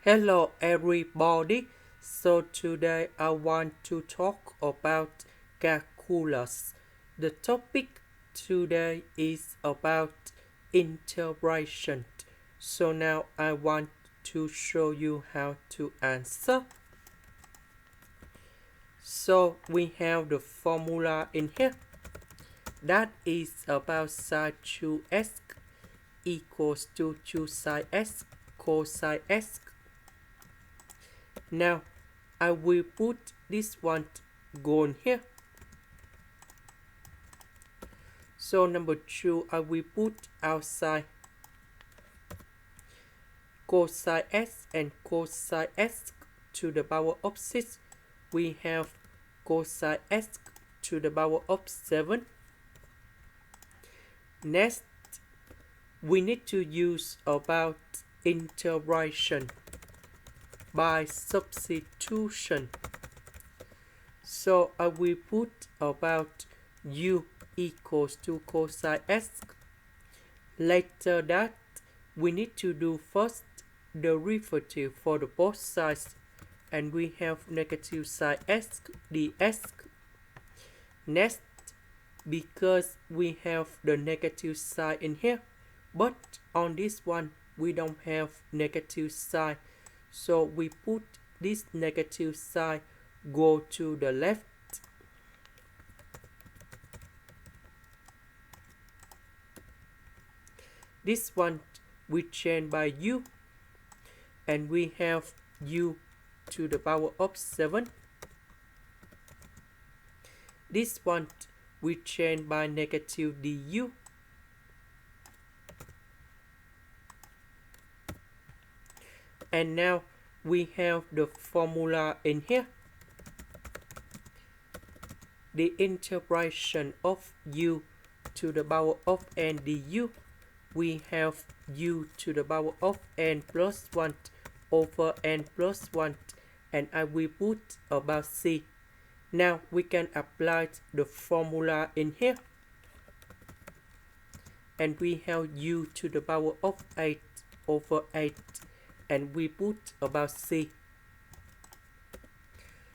Hello everybody. So today I want to talk about calculus. The topic today is about integration. So now I want to show you how to answer. So we have the formula in here. That is about sin 2x equals to 2 sin x cosine x. Now I will put this one gone here. So number 2 I will put outside cosine x and cosine x to the power of 6. We have cosine x to the power of 7. Next, we need to use about integration by substitution. So I will put about u equals to cosine x. Later that, we need to do first derivative for the both sides, and we have negative sin x dx. Next, because we have the negative sign in here, but on this one we don't have negative sign, so we put this negative sign go to the left. This one we change by u, and we have u to the power of 7. This one we change by negative du. And now we have the formula in here. The integration of u to the power of n du. We have u to the power of n plus 1 over n plus 1, and I will put about c. Now we can apply the formula in here, and we have u to the power of 8 over 8, and we put about c.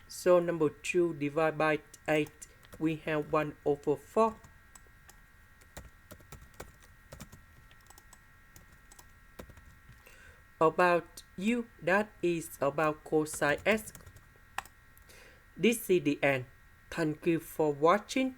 So number 2 divided by 8, we have 1 over 4. About u, that is about cosine x. This is the end. Thank you for watching.